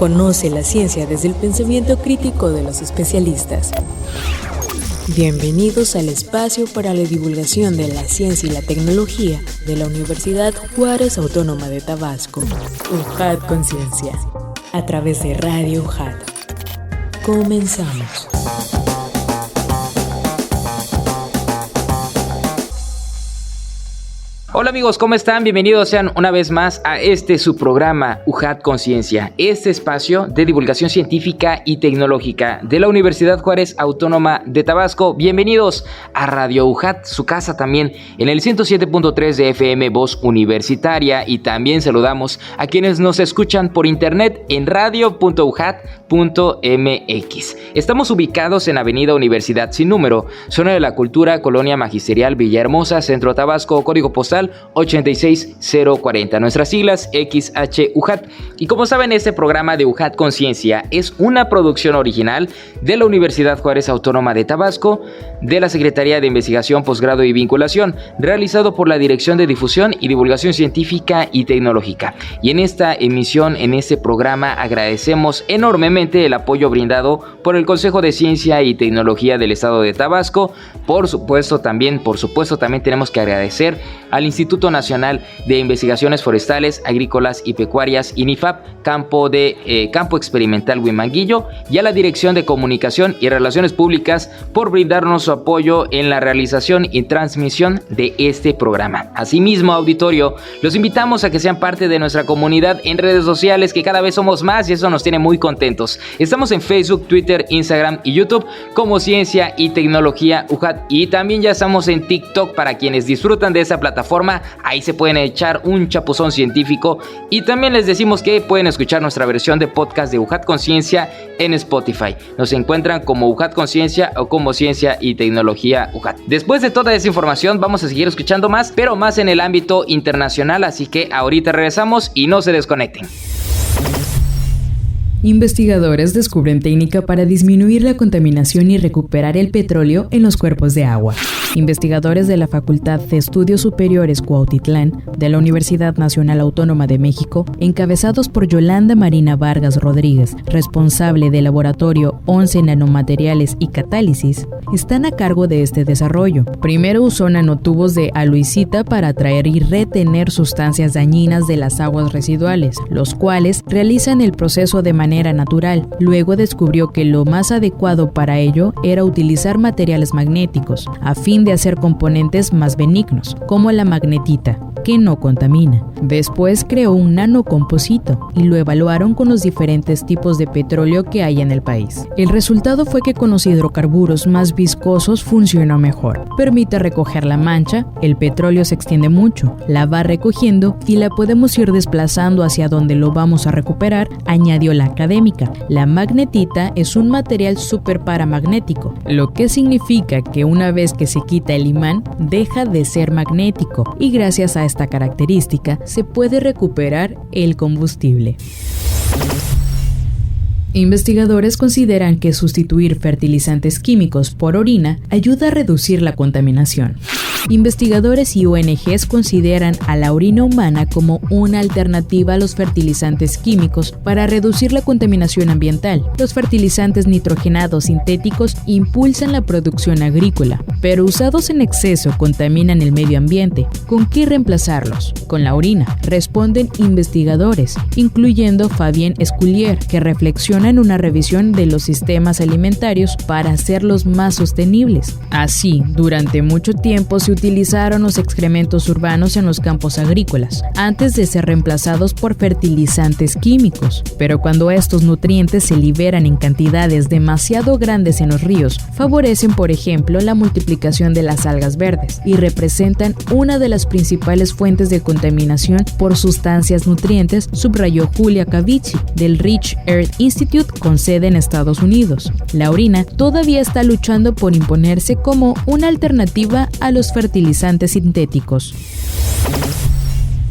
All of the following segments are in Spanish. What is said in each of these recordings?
Conoce la ciencia desde el pensamiento crítico de los especialistas. Bienvenidos al espacio para la divulgación de la ciencia y la tecnología de la Universidad Juárez Autónoma de Tabasco, UJAT Conciencia, a través de Radio UJAT. Comenzamos. Hola amigos, ¿cómo están? Bienvenidos sean una vez más a su programa UJAT Conciencia, este espacio de divulgación científica y tecnológica de la Universidad Juárez Autónoma de Tabasco. Bienvenidos a Radio UJAT, su casa también en el 107.3 de FM Voz Universitaria, y también saludamos a quienes nos escuchan por internet en radio.ujat.mx. Estamos ubicados en Avenida Universidad Sin Número, Zona de la Cultura, Colonia Magisterial, Villahermosa, Centro Tabasco, código postal 86040, nuestras siglas XHUJAT. Y como saben, este programa de UJAT Conciencia es una producción original de la Universidad Juárez Autónoma de Tabasco, de la Secretaría de Investigación, Posgrado y Vinculación, realizado por la Dirección de Difusión y Divulgación Científica y Tecnológica. Y en esta emisión, en este programa, agradecemos enormemente el apoyo brindado por el Consejo de Ciencia y Tecnología del Estado de Tabasco. Por supuesto también tenemos que agradecer al Instituto Nacional de Investigaciones Forestales, Agrícolas y Pecuarias, INIFAP, Campo Experimental Huimanguillo, y a la Dirección de Comunicación y Relaciones Públicas por brindarnos su apoyo en la realización y transmisión de este programa. Asimismo, auditorio, los invitamos a que sean parte de nuestra comunidad en redes sociales, que cada vez somos más y eso nos tiene muy contentos. Estamos en Facebook, Twitter, Instagram y YouTube como Ciencia y Tecnología UJAT, y también ya estamos en TikTok para quienes disfrutan de esa plataforma. Ahí se pueden echar un chapuzón científico, y también les decimos que pueden escuchar nuestra versión de podcast de UJAT Conciencia en Spotify. Nos encuentran como UJAT Conciencia o como Ciencia y Tecnología UJAT. Después de toda esa información vamos a seguir escuchando más, pero más en el ámbito internacional, así que ahorita regresamos y no se desconecten. Investigadores descubren técnica para disminuir la contaminación y recuperar el petróleo en los cuerpos de agua. Investigadores de la Facultad de Estudios Superiores Cuautitlán de la Universidad Nacional Autónoma de México, encabezados por Yolanda Marina Vargas Rodríguez, responsable del laboratorio 11 Nanomateriales y Catálisis, están a cargo de este desarrollo. Primero usó nanotubos de aluicita para atraer y retener sustancias dañinas de las aguas residuales, los cuales realizan el proceso de manera natural. Luego descubrió que lo más adecuado para ello era utilizar materiales magnéticos, a fin de hacer componentes más benignos, como la magnetita, que no contamina. Después creó un nanocomposito y lo evaluaron con los diferentes tipos de petróleo que hay en el país. El resultado fue que con los hidrocarburos más viscosos funcionó mejor. Permite recoger la mancha, el petróleo se extiende mucho, la va recogiendo y la podemos ir desplazando hacia donde lo vamos a recuperar, añadió la académica. La magnetita es un material superparamagnético, lo que significa que una vez que se quita el imán, deja de ser magnético, y gracias a esta característica se puede recuperar el combustible. Investigadores consideran que sustituir fertilizantes químicos por orina ayuda a reducir la contaminación. Investigadores y ONGs consideran a la orina humana como una alternativa a los fertilizantes químicos para reducir la contaminación ambiental. Los fertilizantes nitrogenados sintéticos impulsan la producción agrícola, pero usados en exceso contaminan el medio ambiente. ¿Con qué reemplazarlos? Con la orina, responden investigadores, incluyendo Fabien Esculier, que reflexiona en una revisión de los sistemas alimentarios para hacerlos más sostenibles. Así, durante mucho tiempo se utilizaron los excrementos urbanos en los campos agrícolas, antes de ser reemplazados por fertilizantes químicos. Pero cuando estos nutrientes se liberan en cantidades demasiado grandes en los ríos, favorecen, por ejemplo, la multiplicación de las algas verdes y representan una de las principales fuentes de contaminación por sustancias nutrientes, subrayó Julia Cavici, del Rich Earth Institute con sede en Estados Unidos. La orina todavía está luchando por imponerse como una alternativa a los fertilizantes sintéticos.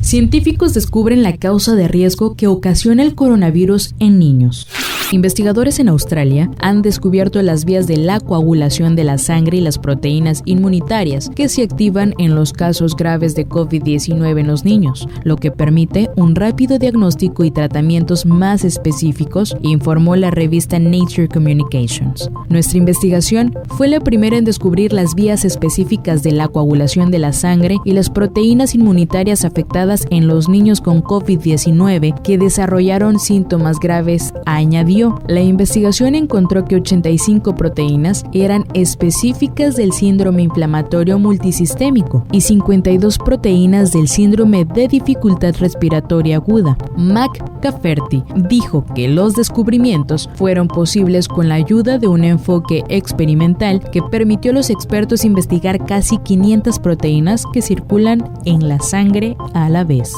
Científicos descubren la causa de riesgo que ocasiona el coronavirus en niños. Investigadores en Australia han descubierto las vías de la coagulación de la sangre y las proteínas inmunitarias que se activan en los casos graves de COVID-19 en los niños, lo que permite un rápido diagnóstico y tratamientos más específicos, informó la revista Nature Communications. Nuestra investigación fue la primera en descubrir las vías específicas de la coagulación de la sangre y las proteínas inmunitarias afectadas en los niños con COVID-19 que desarrollaron síntomas graves, añadió. La investigación encontró que 85 proteínas eran específicas del síndrome inflamatorio multisistémico y 52 proteínas del síndrome de dificultad respiratoria aguda. Mac Cafferty dijo que los descubrimientos fueron posibles con la ayuda de un enfoque experimental que permitió a los expertos investigar casi 500 proteínas que circulan en la sangre a la vez.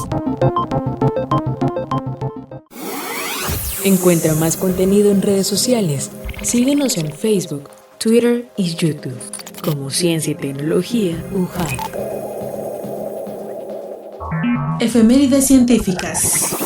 Encuentra más contenido en redes sociales. Síguenos en Facebook, Twitter y YouTube como Ciencia y Tecnología UJAT. Efemérides científicas.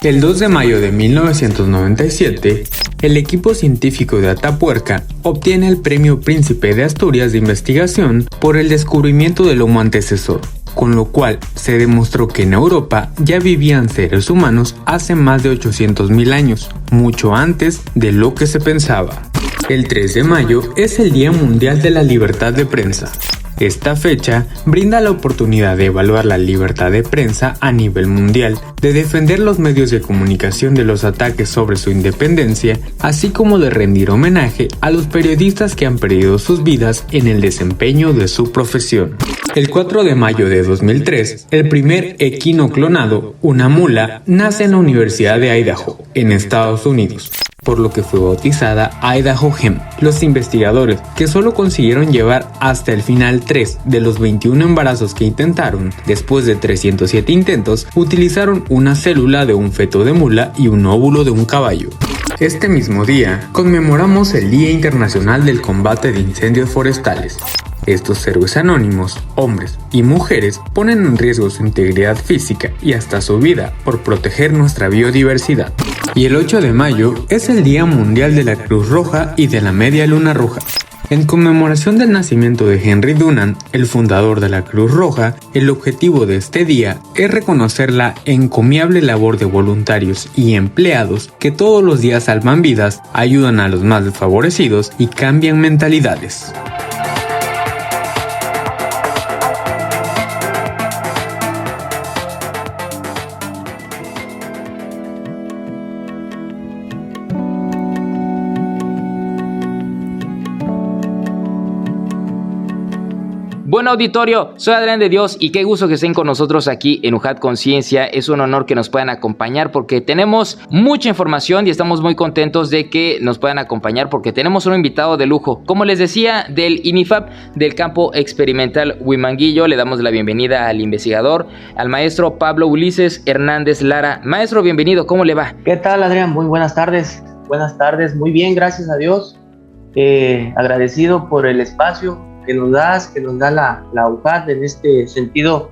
El 2 de mayo de 1997, el equipo científico de Atapuerca obtiene el Premio Príncipe de Asturias de Investigación por el descubrimiento del Homo antecesor, con lo cual se demostró que en Europa ya vivían seres humanos hace más de 800.000 años, mucho antes de lo que se pensaba. El 3 de mayo es el Día Mundial de la Libertad de Prensa. Esta fecha brinda la oportunidad de evaluar la libertad de prensa a nivel mundial, de defender los medios de comunicación de los ataques sobre su independencia, así como de rendir homenaje a los periodistas que han perdido sus vidas en el desempeño de su profesión. El 4 de mayo de 2003, el primer equino clonado, una mula, nace en la Universidad de Idaho, en Estados Unidos, por lo que fue bautizada Idaho Hem. Los investigadores, que solo consiguieron llevar hasta el final 3 de los 21 embarazos que intentaron, después de 307 intentos, utilizaron una célula de un feto de mula y un óvulo de un caballo. Este mismo día, conmemoramos el Día Internacional del Combate de Incendios Forestales. Estos héroes anónimos, hombres y mujeres, ponen en riesgo su integridad física y hasta su vida por proteger nuestra biodiversidad. Y el 8 de mayo es el Día Mundial de la Cruz Roja y de la Media Luna Roja. En conmemoración del nacimiento de Henry Dunant, el fundador de la Cruz Roja, el objetivo de este día es reconocer la encomiable labor de voluntarios y empleados que todos los días salvan vidas, ayudan a los más desfavorecidos y cambian mentalidades. Buen auditorio, soy Adrián de Dios y qué gusto que estén con nosotros aquí en UJAT Conciencia. Es un honor que nos puedan acompañar porque tenemos mucha información y estamos muy contentos de que nos puedan acompañar porque tenemos un invitado de lujo. Como les decía, del INIFAP, del Campo Experimental Huimanguillo, le damos la bienvenida al investigador, al maestro Pablo Ulises Hernández Lara. Maestro, bienvenido, ¿cómo le va? ¿Qué tal, Adrián? Muy buenas tardes. Buenas tardes, muy bien, gracias a Dios. Agradecido por el espacio que nos da la UJAT en este sentido,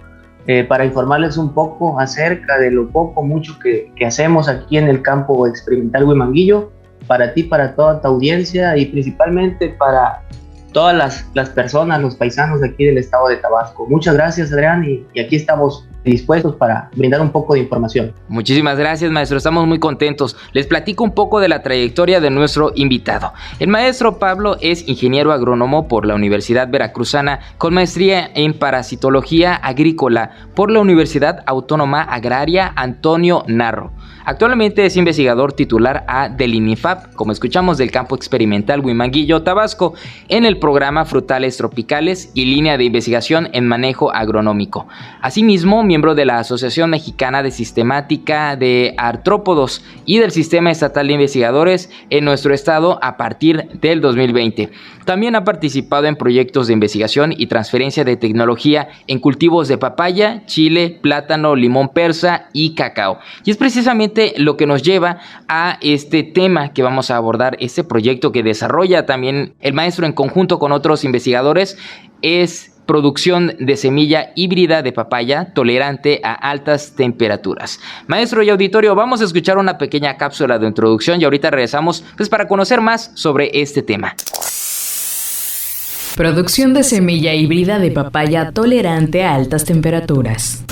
para informarles un poco acerca de lo mucho que hacemos aquí en el Campo Experimental Huimanguillo, para ti, para toda tu audiencia y principalmente para todas las personas, los paisanos de aquí del estado de Tabasco. Muchas gracias, Adrián, y aquí estamos dispuestos para brindar un poco de información. Muchísimas gracias, maestro, estamos muy contentos. Les platico un poco de la trayectoria de nuestro invitado. El maestro Pablo es ingeniero agrónomo por la Universidad Veracruzana, con maestría en parasitología agrícola por la Universidad Autónoma Agraria Antonio Narro. Actualmente es investigador titular A del INIFAP, como escuchamos, del Campo Experimental Huimanguillo, Tabasco, en el programa Frutales Tropicales y línea de investigación en manejo agronómico. Asimismo, miembro de la Asociación Mexicana de Sistemática de Artrópodos y del Sistema Estatal de Investigadores en nuestro estado a partir del 2020. También ha participado en proyectos de investigación y transferencia de tecnología en cultivos de papaya, chile, plátano, limón persa y cacao. Y es precisamente lo que nos lleva a este tema que vamos a abordar, este proyecto que desarrolla también el maestro en conjunto con otros investigadores, es producción de semilla híbrida de papaya tolerante a altas temperaturas. Maestro y auditorio, vamos a escuchar una pequeña cápsula de introducción y ahorita regresamos pues para conocer más sobre este tema. Producción de semilla híbrida de papaya tolerante a altas temperaturas.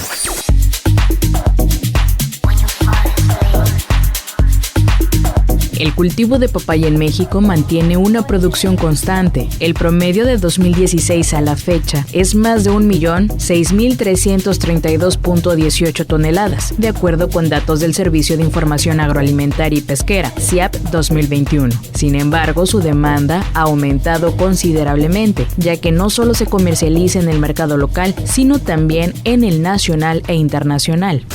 El cultivo de papaya en México mantiene una producción constante. El promedio de 2016 a la fecha es más de 1.006.332.18 toneladas, de acuerdo con datos del Servicio de Información Agroalimentaria y Pesquera, SIAP 2021. Sin embargo, su demanda ha aumentado considerablemente, ya que no solo se comercializa en el mercado local, sino también en el nacional e internacional.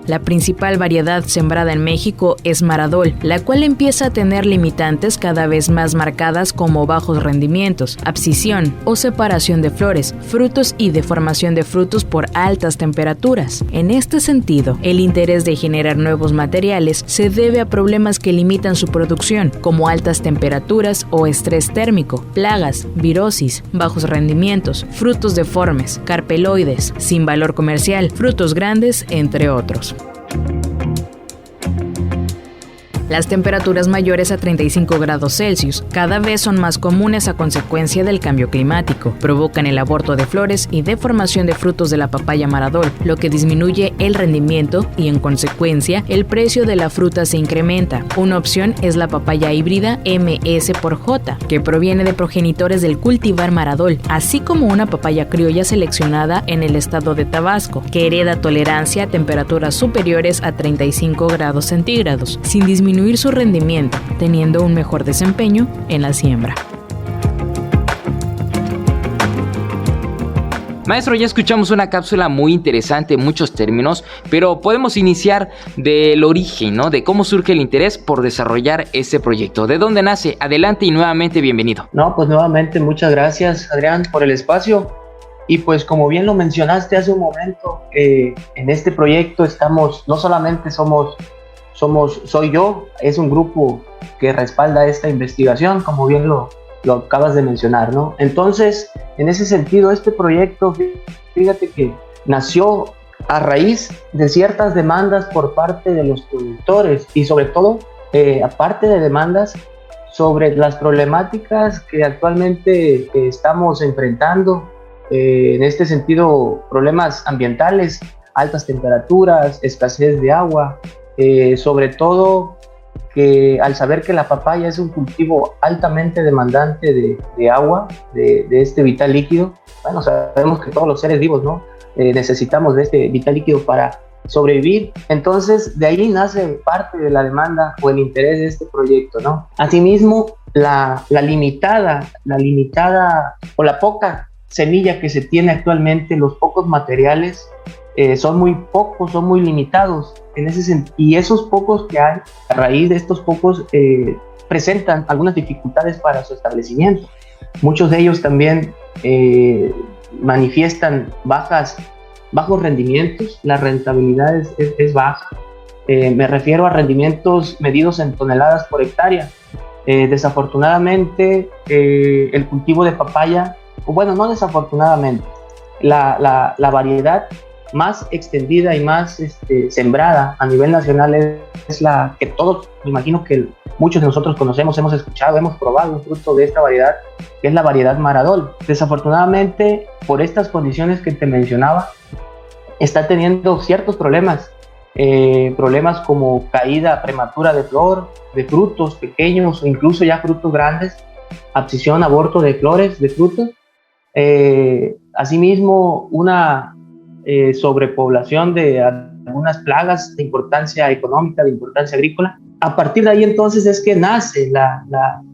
La principal variedad sembrada en México es Maradol, la cual empieza a tener limitantes cada vez más marcadas como bajos rendimientos, abscisión o separación de flores, frutos y deformación de frutos por altas temperaturas. En este sentido, el interés de generar nuevos materiales se debe a problemas que limitan su producción, como altas temperaturas o estrés térmico, plagas, virosis, bajos rendimientos, frutos deformes, carpeloides, sin valor comercial, frutos grandes, entre otros. Las temperaturas mayores a 35 grados Celsius cada vez son más comunes a consecuencia del cambio climático. Provocan el aborto de flores y deformación de frutos de la papaya Maradol, lo que disminuye el rendimiento y, en consecuencia, el precio de la fruta se incrementa. Una opción es la papaya híbrida MS/J, que proviene de progenitores del cultivar Maradol, así como una papaya criolla seleccionada en el estado de Tabasco, que hereda tolerancia a temperaturas superiores a 35 grados centígrados, sin disminuir su rendimiento, teniendo un mejor desempeño en la siembra. Maestro, ya escuchamos una cápsula muy interesante, muchos términos, pero podemos iniciar del origen, ¿no? De cómo surge el interés por desarrollar este proyecto. ¿De dónde nace? Adelante y nuevamente bienvenido. No, pues nuevamente muchas gracias, Adrián, por el espacio. Y pues como bien lo mencionaste hace un momento, en este proyecto estamos, no solamente soy yo, es un grupo que respalda esta investigación, como bien lo acabas de mencionar, ¿no? Entonces, en ese sentido, este proyecto, fíjate que nació a raíz de ciertas demandas por parte de los productores y sobre todo, aparte de demandas, sobre las problemáticas que actualmente estamos enfrentando, en este sentido, problemas ambientales, altas temperaturas, escasez de agua, sobre todo que al saber que la papaya es un cultivo altamente demandante de agua, de este vital líquido, bueno, sabemos que todos los seres vivos, ¿no? Necesitamos de este vital líquido para sobrevivir. Entonces, de ahí nace parte de la demanda o el interés de este proyecto, ¿no? Asimismo, la limitada o la poca semilla que se tiene actualmente, los pocos materiales, son muy pocos, son muy limitados en ese sentido, y esos pocos que hay, a raíz de estos pocos, presentan algunas dificultades para su establecimiento. Muchos de ellos también manifiestan bajos rendimientos, la rentabilidad es baja. Me refiero a rendimientos medidos en toneladas por hectárea. Desafortunadamente, el cultivo de papaya, bueno, no desafortunadamente, la variedad más extendida y más sembrada a nivel nacional es la que todos, me imagino que muchos de nosotros conocemos, hemos escuchado, hemos probado un fruto de esta variedad, que es la variedad Maradol. Desafortunadamente, por estas condiciones que te mencionaba, está teniendo ciertos problemas como caída prematura de flor, de frutos pequeños o incluso ya frutos grandes, abscisión, aborto de flores, de frutos. Asimismo, una sobrepoblación de algunas plagas de importancia económica, de importancia agrícola. A partir de ahí entonces es que nace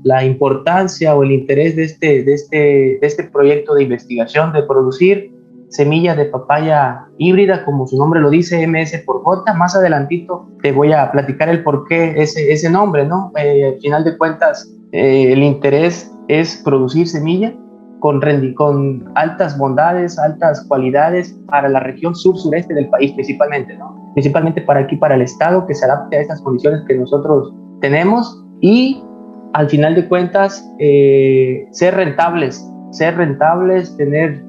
la importancia o el interés de este proyecto de investigación, de producir semillas de papaya híbrida, como su nombre lo dice, MS/J. Más adelantito te voy a platicar el por qué ese nombre, ¿no? Al final de cuentas, el interés es producir semilla con altas bondades, altas cualidades para la región sur-sureste del país principalmente, ¿no? Principalmente para aquí, para el estado, que se adapte a estas condiciones que nosotros tenemos y al final de cuentas ser rentables, tener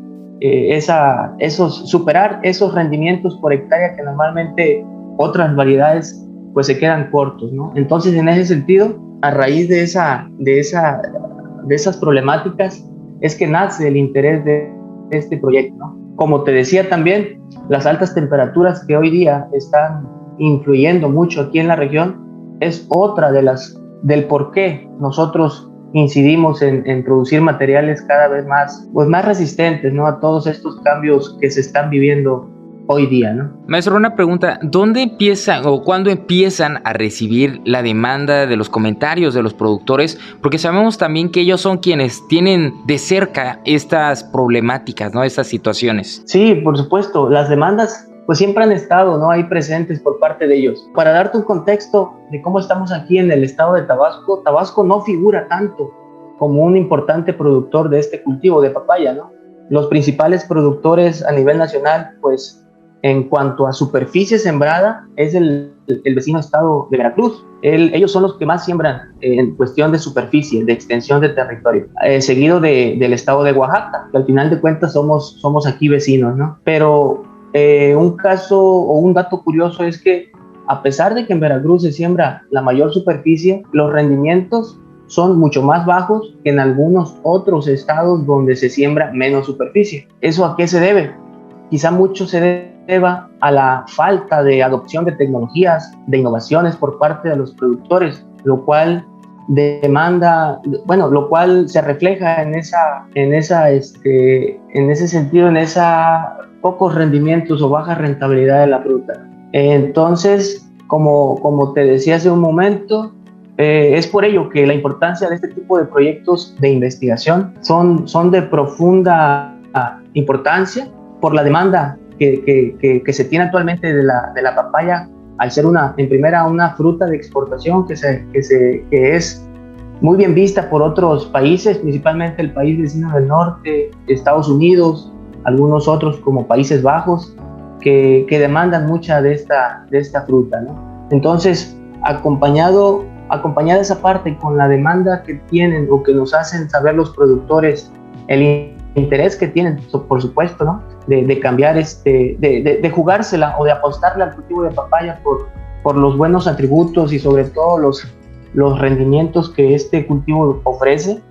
superar esos rendimientos por hectárea que normalmente otras variedades pues se quedan cortos, ¿no? Entonces, en ese sentido, a raíz de esas problemáticas es que nace el interés de este proyecto, ¿no? Como te decía también, las altas temperaturas que hoy día están influyendo mucho aquí en la región es otra del por qué nosotros incidimos en producir materiales cada vez más resistentes, ¿no?, a todos estos cambios que se están viviendo hoy día, ¿no? Maestro, una pregunta, ¿dónde empiezan o cuándo empiezan a recibir la demanda de los comentarios de los productores? Porque sabemos también que ellos son quienes tienen de cerca estas problemáticas, ¿no?, estas situaciones. Sí, por supuesto, las demandas pues siempre han estado, ¿no?, ahí presentes por parte de ellos. Para darte un contexto de cómo estamos aquí en el estado de Tabasco, Tabasco no figura tanto como un importante productor de este cultivo de papaya, ¿no? Los principales productores a nivel nacional, pues en cuanto a superficie sembrada, es el vecino estado de Veracruz. Ellos son los que más siembran en cuestión de superficie, de extensión de territorio, seguido del estado de Oaxaca, que al final de cuentas somos aquí vecinos, ¿no? Pero un caso o un dato curioso es que a pesar de que en Veracruz se siembra la mayor superficie, los rendimientos son mucho más bajos que en algunos otros estados donde se siembra menos superficie. ¿Eso a qué se debe? Quizá mucho se deba a la falta de adopción de tecnologías, de innovaciones por parte de los productores, lo cual se refleja en ese sentido, en esa pocos rendimientos o baja rentabilidad de la fruta. Entonces, como te decía hace un momento, es por ello que la importancia de este tipo de proyectos de investigación son de profunda importancia por la demanda que se tiene actualmente de la papaya, al ser una fruta de exportación que es muy bien vista por otros países, principalmente el país vecino del norte, Estados Unidos, algunos otros como Países Bajos, que demandan mucha de esta fruta, ¿no? Entonces, acompañada esa parte con la demanda que tienen o que nos hacen saber los productores, el interés que tienen, por supuesto, ¿no?, de cambiar, de jugársela o de apostarle al cultivo de papaya por los buenos atributos y sobre todo los rendimientos que este cultivo ofrece.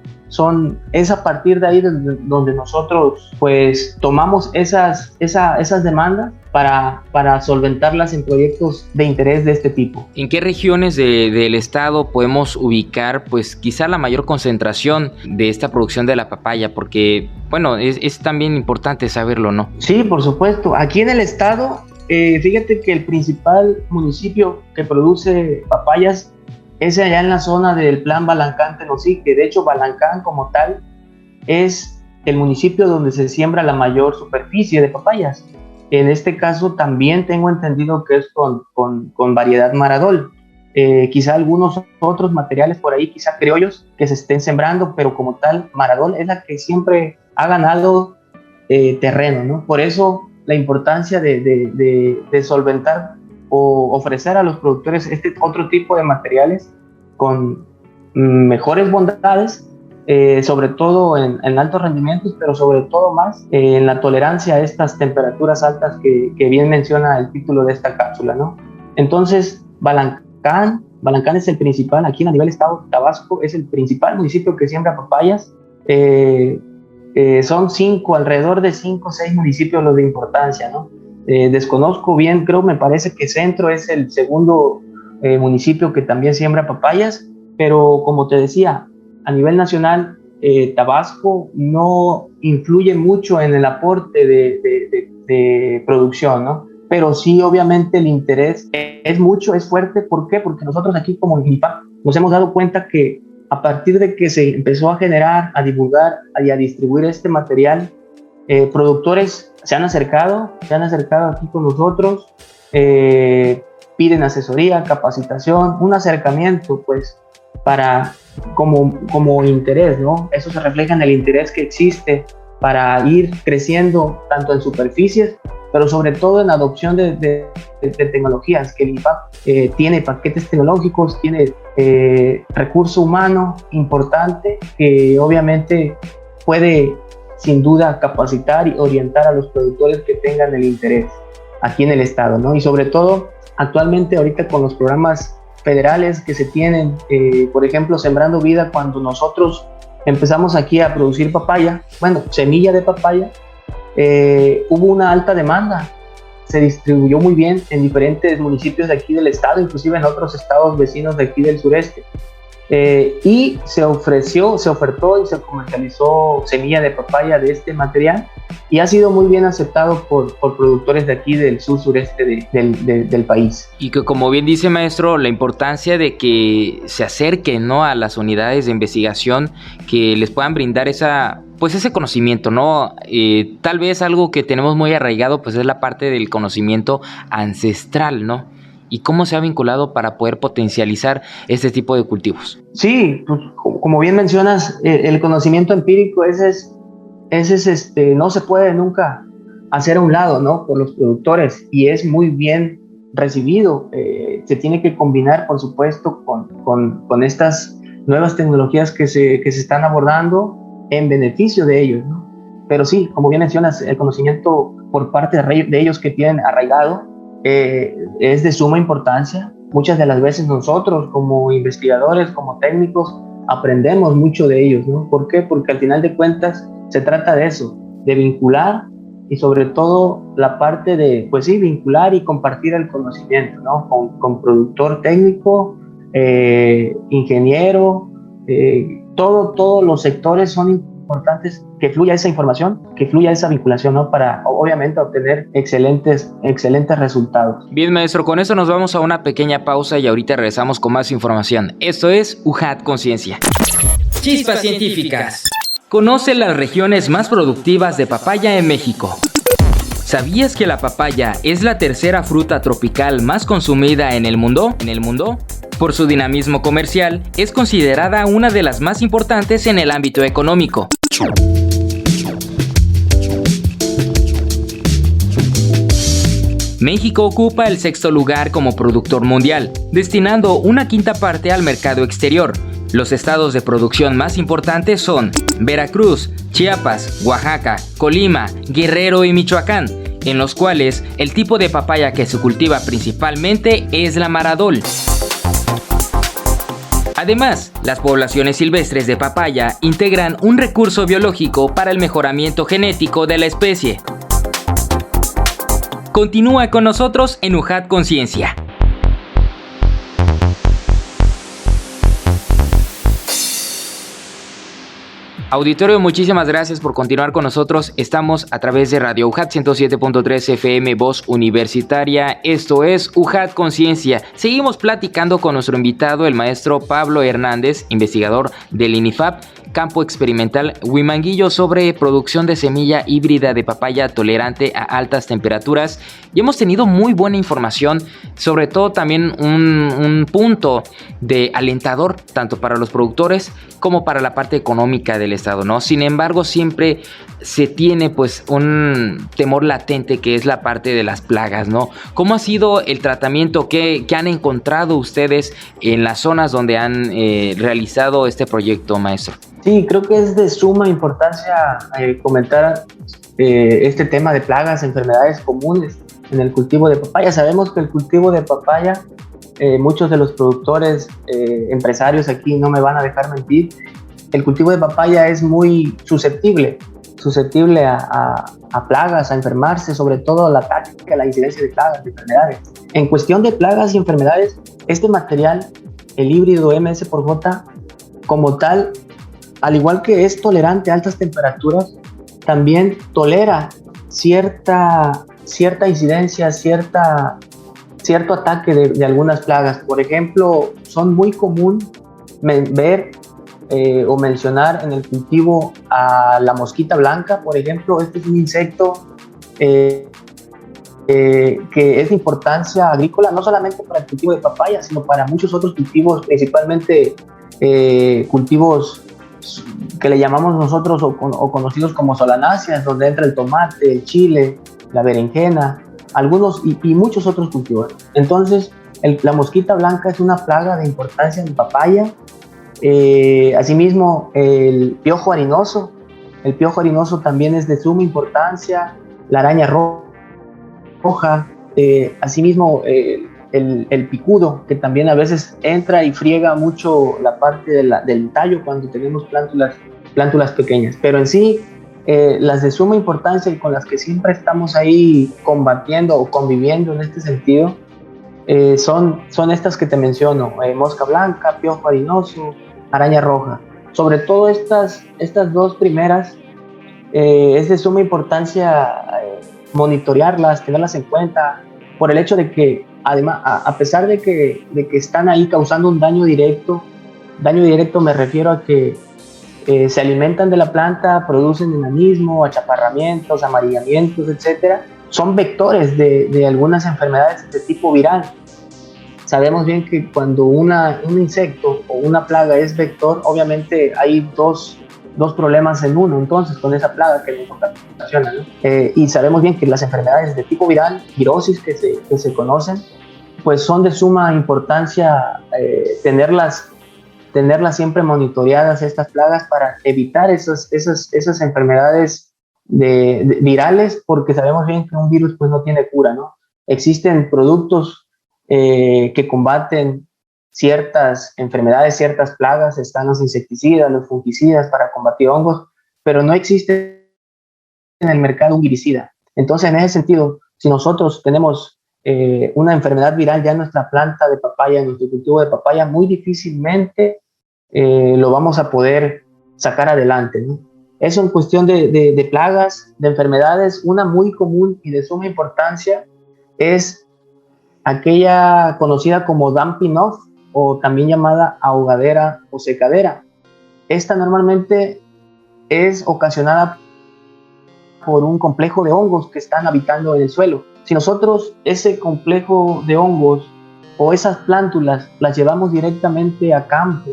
Es a partir de ahí donde nosotros pues tomamos esas demandas para solventarlas en proyectos de interés de este tipo. ¿En qué regiones del estado podemos ubicar pues quizá la mayor concentración de esta producción de la papaya? Porque bueno, es también importante saberlo, ¿no? Sí, por supuesto. Aquí en el estado, fíjate que el principal municipio que produce papayas es allá en la zona del Plan Balancán-Tenosique. De hecho, Balancán como tal es el municipio donde se siembra la mayor superficie de papayas. En este caso también tengo entendido que es con variedad Maradol. Quizá algunos otros materiales por ahí, quizá criollos que se estén sembrando, pero como tal Maradol es la que siempre ha ganado terreno, ¿no? Por eso la importancia de solventar o ofrecer a los productores este otro tipo de materiales con mejores bondades, sobre todo en altos rendimientos, pero sobre todo más en la tolerancia a estas temperaturas altas que bien menciona el título de esta cápsula, ¿no? Entonces, Balancán es el principal, aquí a nivel estado Tabasco, es el principal municipio que siembra papayas. Son alrededor de 5 o 6 municipios los de importancia, ¿no? Desconozco bien, me parece que Centro es el segundo municipio que también siembra papayas, pero como te decía, a nivel nacional, Tabasco no influye mucho en el aporte de producción, ¿no? Pero sí, obviamente, el interés es fuerte. ¿Por qué? Porque nosotros aquí como INIPAC nos hemos dado cuenta que a partir de que se empezó a generar, a divulgar y a distribuir este material, productores se han acercado aquí con nosotros, piden asesoría, capacitación, un acercamiento, pues, como interés, ¿no? Eso se refleja en el interés que existe para ir creciendo tanto en superficies, pero sobre todo en adopción de tecnologías, que el INIFAP tiene paquetes tecnológicos, tiene recurso humano importante que obviamente puede sin duda capacitar y orientar a los productores que tengan el interés aquí en el estado, ¿no? Y sobre todo actualmente ahorita con los programas federales que se tienen, por ejemplo, Sembrando Vida, cuando nosotros empezamos aquí a producir papaya, semilla de papaya, hubo una alta demanda, se distribuyó muy bien en diferentes municipios de aquí del estado, inclusive en otros estados vecinos de aquí del sureste, y se ofertó y se comercializó semilla de papaya de este material y ha sido muy bien aceptado por productores de aquí del sur-sureste del país. Y que, como bien dice, maestro, la importancia de que se acerquen, ¿no?, a las unidades de investigación que les puedan brindar ese conocimiento, ¿no? Tal vez algo que tenemos muy arraigado pues es la parte del conocimiento ancestral, ¿no? ¿Y cómo se ha vinculado para poder potencializar este tipo de cultivos? Sí, pues, como bien mencionas, el conocimiento empírico no se puede nunca hacer a un lado, ¿no?, por los productores, y es muy bien recibido. Se tiene que combinar, por supuesto, con estas nuevas tecnologías que se están abordando en beneficio de ellos, ¿no? Pero sí, como bien mencionas, el conocimiento por parte de ellos que tienen arraigado es de suma importancia. Muchas de las veces nosotros como investigadores, como técnicos, aprendemos mucho de ellos, ¿no? ¿Por qué? Porque al final de cuentas se trata de eso, de vincular y sobre todo la parte de, pues sí, vincular y compartir el conocimiento, ¿no? Con productor técnico, ingeniero, todos los sectores son importantes que fluya esa información, que fluya esa vinculación, ¿no?, para obviamente obtener excelentes resultados. Bien, maestro, con eso nos vamos a una pequeña pausa y ahorita regresamos con más información. Esto es UJAT Conciencia. Chispas científicas. Conoce las regiones más productivas de papaya en México. ¿Sabías que la papaya es la tercera fruta tropical más consumida en el mundo? Por su dinamismo comercial, es considerada una de las más importantes en el ámbito económico. México ocupa el 6º lugar como productor mundial, destinando una 5ª parte al mercado exterior. Los estados de producción más importantes son Veracruz, Chiapas, Oaxaca, Colima, Guerrero y Michoacán, en los cuales el tipo de papaya que se cultiva principalmente es la Maradol. Además, las poblaciones silvestres de papaya integran un recurso biológico para el mejoramiento genético de la especie. Continúa con nosotros en UJAT Conciencia. Auditorio, muchísimas gracias por continuar con nosotros. Estamos a través de Radio UJAT 107.3 FM, Voz Universitaria. Esto es UJAT Conciencia. Seguimos platicando con nuestro invitado, el maestro Pablo Hernández, investigador del INIFAP, Campo Experimental Huimanguillo, sobre producción de semilla híbrida de papaya tolerante a altas temperaturas. Y hemos tenido muy buena información, sobre todo también un punto de alentador, tanto para los productores como para la parte económica del estado, ¿no? Sin embargo, siempre se tiene pues un temor latente, que es la parte de las plagas, ¿no? ¿Cómo ha sido el tratamiento que han encontrado ustedes en las zonas donde han realizado este proyecto, maestro? Sí, creo que es de suma importancia comentar este tema de plagas, enfermedades comunes en el cultivo de papaya. Sabemos que el cultivo de papaya, muchos de los productores, empresarios aquí no me van a dejar mentir, el cultivo de papaya es muy susceptible a plagas, a enfermarse, sobre todo al ataque, a la incidencia de plagas, de enfermedades. En cuestión de plagas y enfermedades, este material, el híbrido MS por J, como tal, al igual que es tolerante a altas temperaturas, también tolera cierta incidencia, cierto ataque de algunas plagas. Por ejemplo, son muy común ver o mencionar en el cultivo a la mosquita blanca, por ejemplo. Este es un insecto que es de importancia agrícola, no solamente para el cultivo de papaya, sino para muchos otros cultivos, principalmente cultivos que le llamamos nosotros o conocidos como solanáceas, donde entra el tomate, el chile, la berenjena, algunos y muchos otros cultivos. Entonces, la mosquita blanca es una plaga de importancia en papaya. Asimismo, el piojo harinoso. El piojo harinoso también es de suma importancia. La araña roja. Asimismo, el picudo, que también a veces entra y friega mucho la parte del tallo cuando tenemos plántulas pequeñas. Pero en sí, las de suma importancia y con las que siempre estamos ahí combatiendo o conviviendo en este sentido, son estas que te menciono: mosca blanca, piojo harinoso, araña roja. Sobre todo estas dos primeras, es de suma importancia monitorearlas, tenerlas en cuenta, por el hecho de que, además, a pesar de que están ahí causando un daño directo me refiero a que se alimentan de la planta, producen enanismo, achaparramientos, amarillamientos, etc. Son vectores de algunas enfermedades de tipo viral. Sabemos bien que cuando un insecto o una plaga es vector, obviamente hay dos problemas en uno, entonces, con esa plaga que nos ocasiona, ¿no? Y sabemos bien que las enfermedades de tipo viral, virosis que se conocen, pues son de suma importancia tenerlas siempre monitoreadas, estas plagas, para evitar esas enfermedades virales, porque sabemos bien que un virus pues no tiene cura, ¿no? Existen productos que combaten ciertas enfermedades, ciertas plagas, están los insecticidas, los fungicidas para combatir hongos, pero no existe en el mercado un viricida. Entonces, en ese sentido, si nosotros tenemos una enfermedad viral ya en nuestra planta de papaya, en nuestro cultivo de papaya, muy difícilmente lo vamos a poder sacar adelante, ¿no? Eso en cuestión de plagas, de enfermedades. Una muy común y de suma importancia es aquella conocida como dumping off, o también llamada ahogadera o secadera. Esta normalmente es ocasionada por un complejo de hongos que están habitando en el suelo. Si nosotros ese complejo de hongos o esas plántulas las llevamos directamente a campo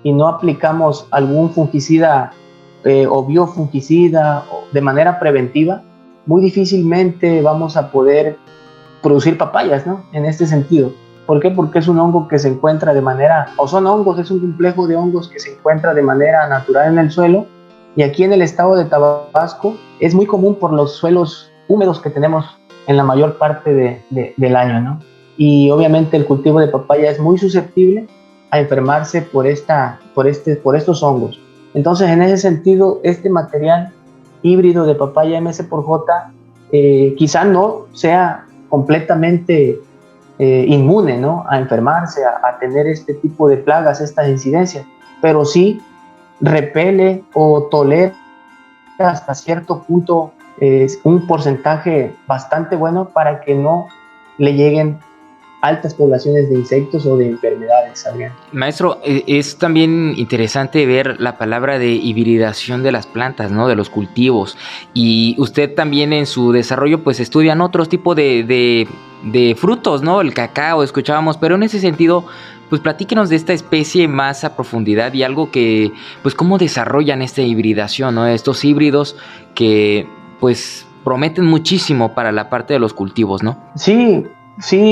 y no aplicamos algún fungicida o biofungicida de manera preventiva, muy difícilmente vamos a poder producir papayas, ¿no? En este sentido. ¿Por qué? Porque es un hongo que se encuentra es un complejo de hongos que se encuentra de manera natural en el suelo, y aquí en el estado de Tabasco es muy común por los suelos húmedos que tenemos en la mayor parte del año, ¿no? Y obviamente el cultivo de papaya es muy susceptible a enfermarse por estos hongos. Entonces, en ese sentido, este material híbrido de papaya MS por J quizá no sea completamente inmune, ¿no?, a enfermarse, a tener este tipo de plagas, estas incidencias, pero sí repele o tolera hasta cierto punto un porcentaje bastante bueno para que no le lleguen altas poblaciones de insectos o de enfermedades, Adrián. Maestro, es también interesante ver la palabra de hibridación de las plantas, ¿no?, de los cultivos, y usted también en su desarrollo pues estudian otros tipos de frutos, ¿no?, el cacao, escuchábamos, pero en ese sentido pues platíquenos de esta especie más a profundidad y algo que, pues cómo desarrollan esta hibridación, ¿no?, estos híbridos que pues prometen muchísimo para la parte de los cultivos, ¿no? Sí,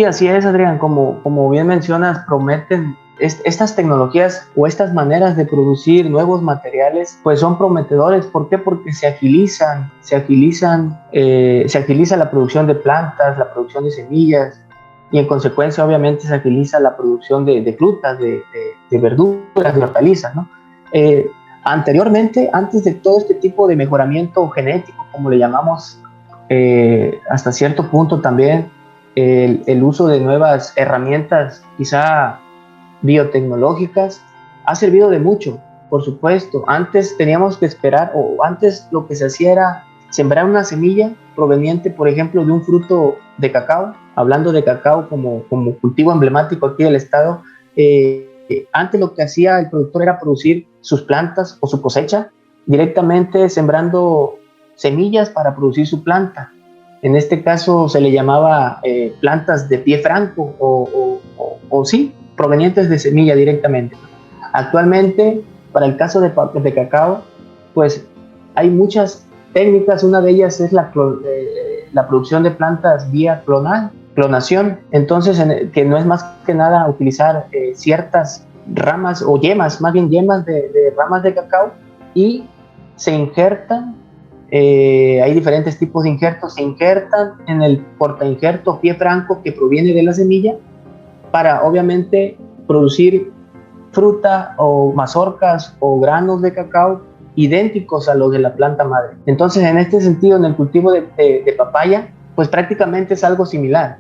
así es, Adrián. Como bien mencionas, prometen estas tecnologías o estas maneras de producir nuevos materiales, pues son prometedores. ¿Por qué? Porque se agiliza la producción de plantas, la producción de semillas, y en consecuencia, obviamente, se agiliza la producción de frutas, de verduras, de hortalizas, ¿no? Anteriormente, antes de todo este tipo de mejoramiento genético, como le llamamos, hasta cierto punto también, el uso de nuevas herramientas, quizá biotecnológicas, ha servido de mucho, por supuesto. Antes teníamos que esperar, o antes lo que se hacía era sembrar una semilla proveniente, por ejemplo, de un fruto de cacao. Hablando de cacao como cultivo emblemático aquí del estado, antes lo que hacía el productor era producir sus plantas o su cosecha directamente sembrando semillas para producir su planta. En este caso se le llamaba plantas de pie franco o sí, provenientes de semilla directamente. Actualmente, para el caso de cacao, pues hay muchas técnicas. Una de ellas es la la producción de plantas vía clonación. Entonces, que no es más que nada utilizar ciertas ramas o yemas, más bien yemas de ramas de cacao, y se injertan, hay diferentes tipos de injertos, se injertan en el portainjerto pie franco que proviene de la semilla para obviamente producir fruta o mazorcas o granos de cacao idénticos a los de la planta madre. Entonces, en este sentido, en el cultivo de papaya, pues prácticamente es algo similar.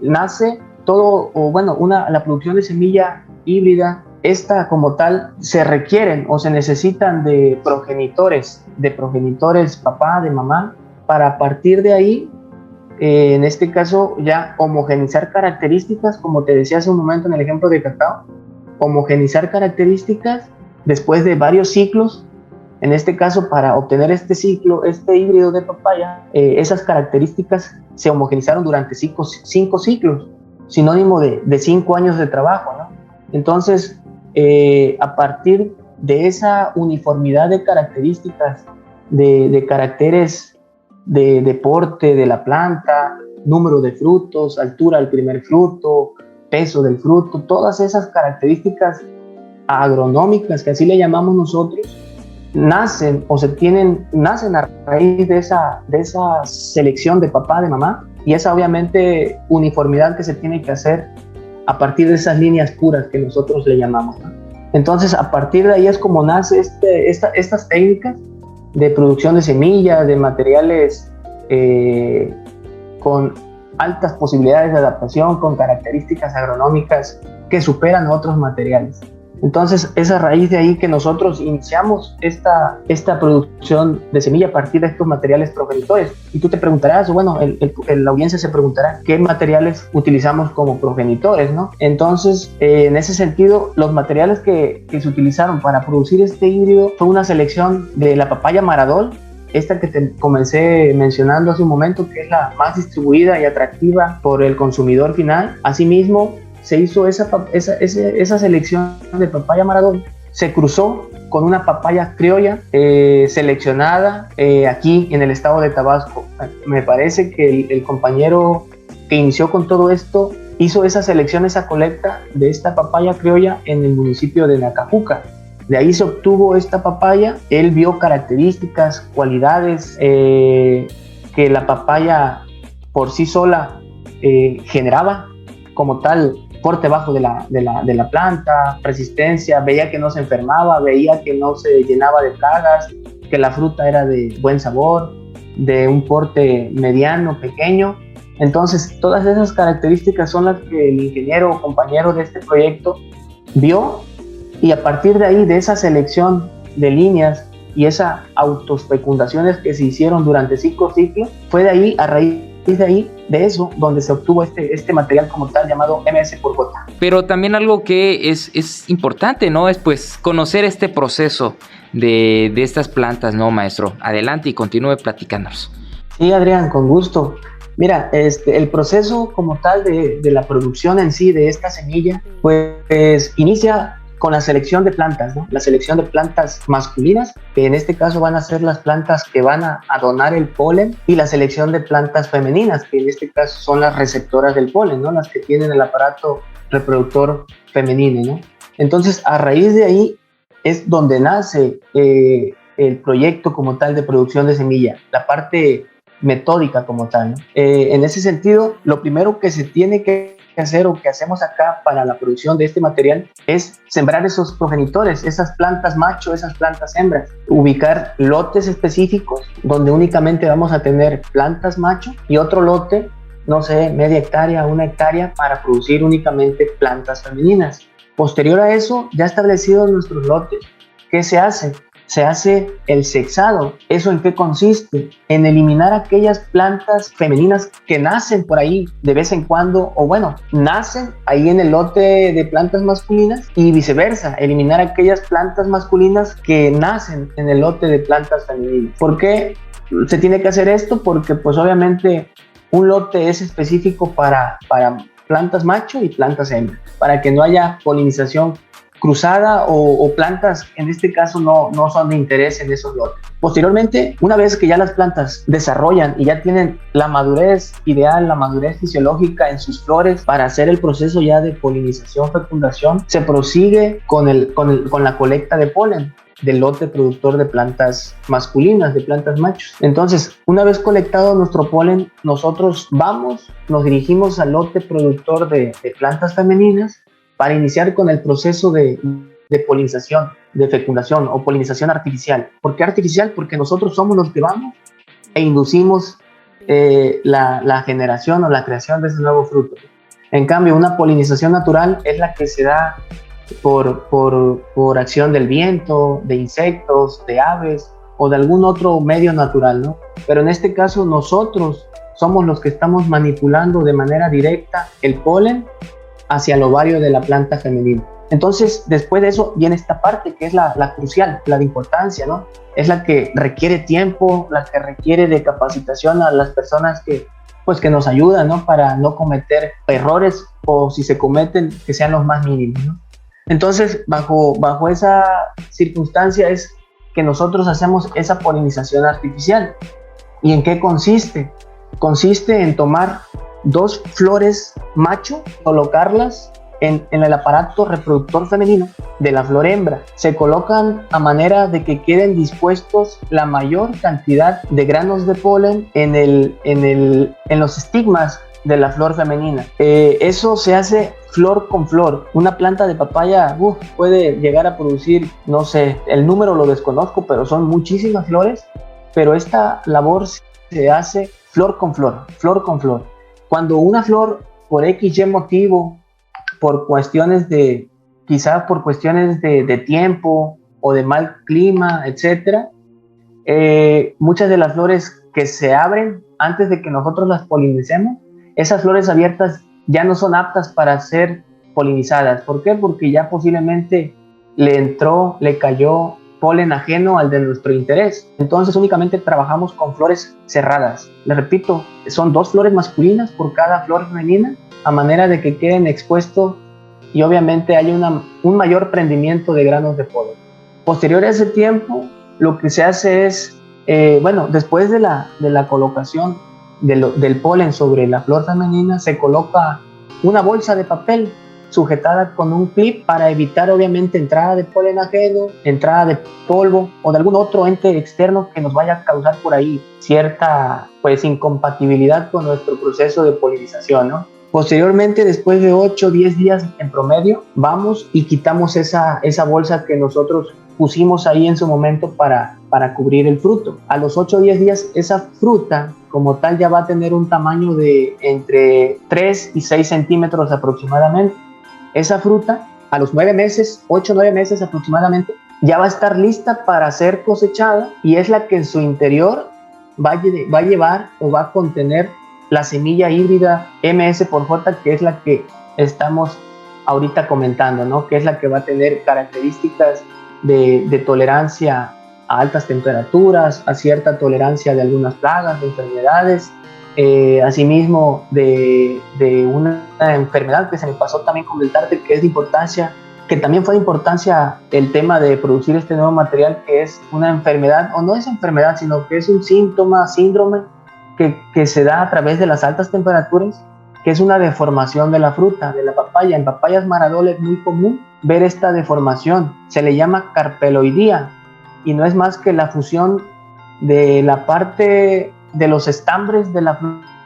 Nace todo, o bueno, la producción de semilla híbrida, esta como tal, se requieren o se necesitan de progenitores papá, de mamá, para a partir de ahí, en este caso, ya homogenizar características, como te decía hace un momento en el ejemplo de cacao, homogenizar características después de varios ciclos. En este caso, para obtener este híbrido de papaya, esas características se homogenizaron durante 5 ciclos, sinónimo de 5 años de trabajo, ¿no? Entonces, a partir de esa uniformidad de características, de caracteres de porte de la planta, número de frutos, altura del primer fruto, peso del fruto, todas esas características agronómicas, que así le llamamos nosotros, nacen a raíz de esa selección de papá, de mamá, y esa obviamente uniformidad que se tiene que hacer a partir de esas líneas puras que nosotros le llamamos, ¿no? Entonces, a partir de ahí es como nace estas técnicas de producción de semillas, de materiales con altas posibilidades de adaptación, con características agronómicas que superan a otros materiales. Entonces, es a raíz de ahí que nosotros iniciamos esta producción de semilla a partir de estos materiales progenitores. Y tú te preguntarás, o bueno, la audiencia se preguntará, ¿qué materiales utilizamos como progenitores, ¿no? Entonces, en ese sentido, los materiales que se utilizaron para producir este híbrido fue una selección de la papaya Maradol, esta que te comencé mencionando hace un momento, que es la más distribuida y atractiva por el consumidor final. Asimismo, se hizo esa selección de papaya Maradol, se cruzó con una papaya criolla seleccionada aquí en el estado de Tabasco. Me parece que el compañero que inició con todo esto hizo esa selección, esa colecta de esta papaya criolla en el municipio de Nacajuca. De ahí se obtuvo esta papaya. Él vio características, cualidades que la papaya por sí sola generaba, como tal, porte bajo de la planta, resistencia, veía que no se enfermaba, veía que no se llenaba de plagas, que la fruta era de buen sabor, de un porte mediano, pequeño. Entonces, todas esas características son las que el ingeniero o compañero de este proyecto vio, y a partir de ahí, de esa selección de líneas y esas autofecundaciones que se hicieron durante 5 ciclos, fue de ahí, a raíz de eso, donde se obtuvo este material como tal llamado MS por gota. Pero también algo que es importante, ¿no? Es pues conocer este proceso de estas plantas, ¿no, maestro? Adelante y continúe platicándonos. Sí, Adrián, con gusto. Mira, el proceso como tal de la producción en sí de esta semilla, pues inicia con la selección de plantas, ¿no? La selección de plantas masculinas, que en este caso van a ser las plantas que van a donar el polen, y la selección de plantas femeninas, que en este caso son las receptoras del polen, ¿no? Las que tienen el aparato reproductor femenino, ¿no? Entonces, a raíz de ahí es donde nace el proyecto como tal de producción de semilla, la parte metódica como tal, ¿no? En ese sentido, lo primero que se tiene que hacer, o que hacemos acá para la producción de este material, es sembrar esos progenitores, esas plantas macho, esas plantas hembras, ubicar lotes específicos donde únicamente vamos a tener plantas macho y otro lote, no sé, media hectárea, 1 hectárea, para producir únicamente plantas femeninas. Posterior a eso, ya establecidos nuestros lotes, ¿qué se hace? Se hace el sexado. ¿Eso en qué consiste? En eliminar aquellas plantas femeninas que nacen por ahí de vez en cuando, o bueno, nacen ahí en el lote de plantas masculinas, y viceversa, eliminar aquellas plantas masculinas que nacen en el lote de plantas femeninas. ¿Por qué se tiene que hacer esto? Porque pues obviamente un lote es específico para plantas macho y plantas hembra, para que no haya polinización cruzada o plantas, en este caso no son de interés en esos lotes. Posteriormente, una vez que ya las plantas desarrollan y ya tienen la madurez ideal, la madurez fisiológica en sus flores para hacer el proceso ya de polinización, fecundación, se prosigue con la colecta de polen del lote productor de plantas masculinas, de plantas machos. Entonces, una vez colectado nuestro polen, nosotros nos dirigimos al lote productor de plantas femeninas para iniciar con el proceso de polinización, de fecundación o polinización artificial. ¿Por qué artificial? Porque nosotros somos los que vamos e inducimos la generación o la creación de ese nuevo fruto. En cambio, una polinización natural es la que se da por acción del viento, de insectos, de aves o de algún otro medio natural, ¿no? Pero en este caso nosotros somos los que estamos manipulando de manera directa el polen hacia el ovario de la planta femenina. Entonces, después de eso viene esta parte que es la crucial, la de importancia, ¿no? Es la que requiere tiempo, la que requiere de capacitación a las personas que nos ayudan, ¿no? Para no cometer errores o si se cometen, que sean los más mínimos, ¿no? Entonces, bajo esa circunstancia es que nosotros hacemos esa polinización artificial. ¿Y en qué consiste? Consiste en tomar 2 flores macho, colocarlas en el aparato reproductor femenino de la flor hembra. Se colocan a manera de que queden dispuestos la mayor cantidad de granos de polen en los estigmas de la flor femenina. Eso se hace flor con flor. Una planta de papaya puede llegar a producir, no sé, el número lo desconozco, pero son muchísimas flores, pero esta labor se hace flor con flor, flor con flor. Cuando una flor, por XY motivo, quizás por cuestiones de tiempo o de mal clima, etcétera, muchas de las flores que se abren antes de que nosotros las polinicemos, esas flores abiertas ya no son aptas para ser polinizadas. ¿Por qué? Porque ya posiblemente le cayó polen ajeno al de nuestro interés. Entonces únicamente trabajamos con flores cerradas. Les repito, son 2 flores masculinas por cada flor femenina, a manera de que queden expuestos y obviamente hay un mayor prendimiento de granos de polen. Posterior a ese tiempo, lo que se hace es, después de la colocación del polen sobre la flor femenina, se coloca una bolsa de papel sujetada con un clip para evitar obviamente entrada de polen ajeno, entrada de polvo o de algún otro ente externo que nos vaya a causar por ahí cierta incompatibilidad con nuestro proceso de polinización, ¿no? Posteriormente, después de 8 o 10 días en promedio, vamos y quitamos esa bolsa que nosotros pusimos ahí en su momento para cubrir el fruto. A los 8 o 10 días, esa fruta como tal ya va a tener un tamaño de entre 3 y 6 centímetros aproximadamente. Esa fruta, a los 9 meses, 8 o 9 meses aproximadamente, ya va a estar lista para ser cosechada y es la que en su interior va a llevar o va a contener la semilla híbrida MS por J, que es la que estamos ahorita comentando, ¿no? Que es la que va a tener características de tolerancia a altas temperaturas, a cierta tolerancia de algunas plagas, de enfermedades, asimismo de una enfermedad que se me pasó también comentarte, que es de importancia, que también fue de importancia el tema de producir este nuevo material, que es una enfermedad, o no es enfermedad, sino que es un síndrome que se da a través de las altas temperaturas, que es una deformación de la fruta, de la papaya. En papayas Maradol es muy común ver esta deformación, se le llama carpeloidía, y no es más que la fusión de la parte de los estambres de la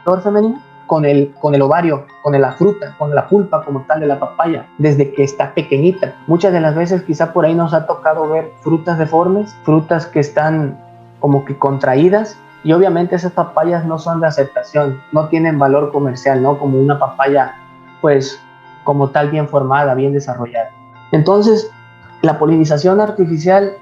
flor femenina con el ovario, con la fruta, con la pulpa como tal de la papaya, desde que está pequeñita. Muchas de las veces quizá por ahí nos ha tocado ver frutas deformes, frutas que están como que contraídas, y obviamente esas papayas no son de aceptación, no tienen valor comercial, ¿no? Como una papaya, pues, como tal, bien formada, bien desarrollada. Entonces, la polinización artificial,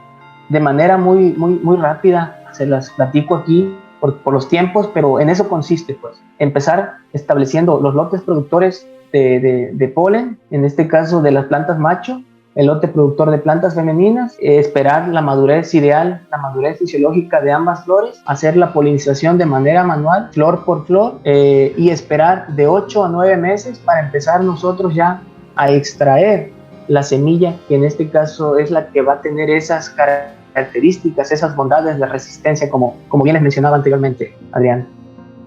de manera muy, muy, muy rápida, se las platico aquí por los tiempos, pero en eso consiste, pues, empezar estableciendo los lotes productores de polen, en este caso de las plantas macho, el lote productor de plantas femeninas, esperar la madurez ideal, la madurez fisiológica de ambas flores, hacer la polinización de manera manual, flor por flor, y esperar de 8 a 9 meses para empezar nosotros ya a extraer la semilla, que en este caso es la que va a tener esas características, esas bondades de resistencia, como bien les mencionaba anteriormente, Adrián.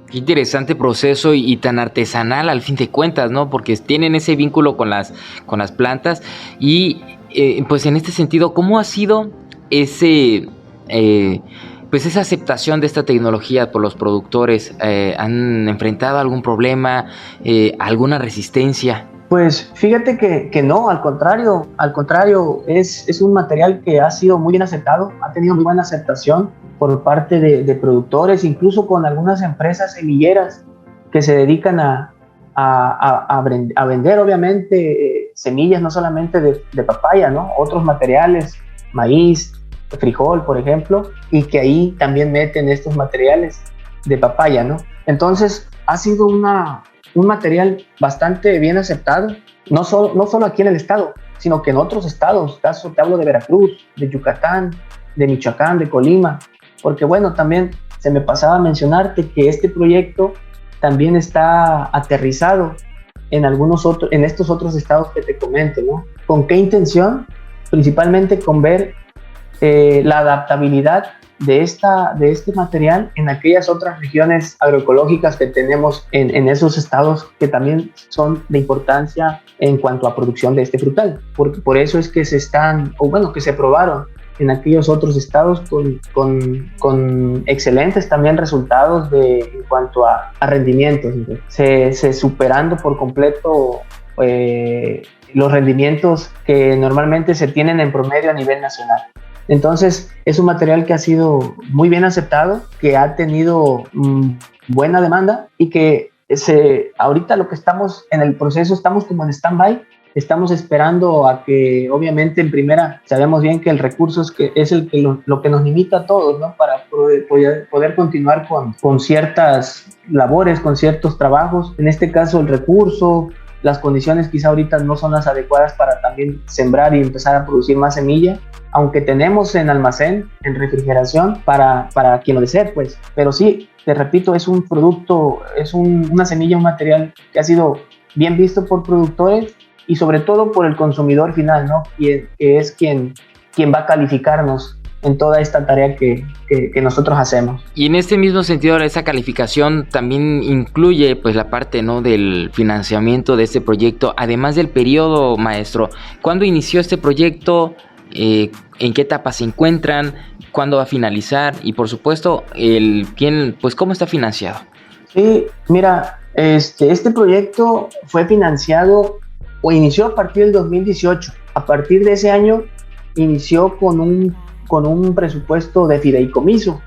Qué interesante proceso y tan artesanal al fin de cuentas, ¿no? Porque tienen ese vínculo con las plantas y pues en este sentido, ¿cómo ha sido esa aceptación de esta tecnología por los productores? ¿Han enfrentado algún problema, alguna resistencia? Pues fíjate que no, al contrario, es un material que ha sido muy bien aceptado, ha tenido muy buena aceptación por parte de productores, incluso con algunas empresas semilleras que se dedican a vender, obviamente, semillas no solamente de papaya, ¿no? Otros materiales, maíz, frijol, por ejemplo, y que ahí también meten estos materiales de papaya, ¿no? Entonces, ha sido un material bastante bien aceptado, no solo aquí en el estado, sino que en otros estados, caso te hablo de Veracruz, de Yucatán, de Michoacán, de Colima, porque bueno, también se me pasaba a mencionarte que este proyecto también está aterrizado en estos otros estados que te comento, ¿no? ¿Con qué intención? Principalmente con ver la adaptabilidad de este material en aquellas otras regiones agroecológicas que tenemos en esos estados que también son de importancia en cuanto a producción de este frutal. Por eso es que que se probaron en aquellos otros estados con excelentes también resultados en cuanto a rendimientos, se superando por completo los rendimientos que normalmente se tienen en promedio a nivel nacional. Entonces, es un material que ha sido muy bien aceptado, que ha tenido buena demanda y que ahorita lo que estamos en el proceso, estamos como en stand-by, estamos esperando a que, obviamente, en primera, sabemos bien que el recurso es lo que nos limita a todos, ¿no? Para poder continuar con ciertas labores, con ciertos trabajos. En este caso, el recurso, las condiciones quizá ahorita no son las adecuadas para también sembrar y empezar a producir más semilla, aunque tenemos en almacén, en refrigeración, para quien lo desee, pues. Pero sí, te repito, es un producto, una semilla, un material que ha sido bien visto por productores y sobre todo por el consumidor final, ¿no? Que es quien va a calificarnos en toda esta tarea que nosotros hacemos. Y en este mismo sentido, esa calificación también incluye pues la parte, ¿no?, del financiamiento de este proyecto, además del periodo, maestro. ¿Cuándo inició este proyecto? ¿En qué etapa se encuentran? ¿Cuándo va a finalizar? Y por supuesto, ¿cómo está financiado? Sí, mira, este proyecto fue financiado o inició a partir del 2018. A partir de ese año inició con un presupuesto de fideicomiso.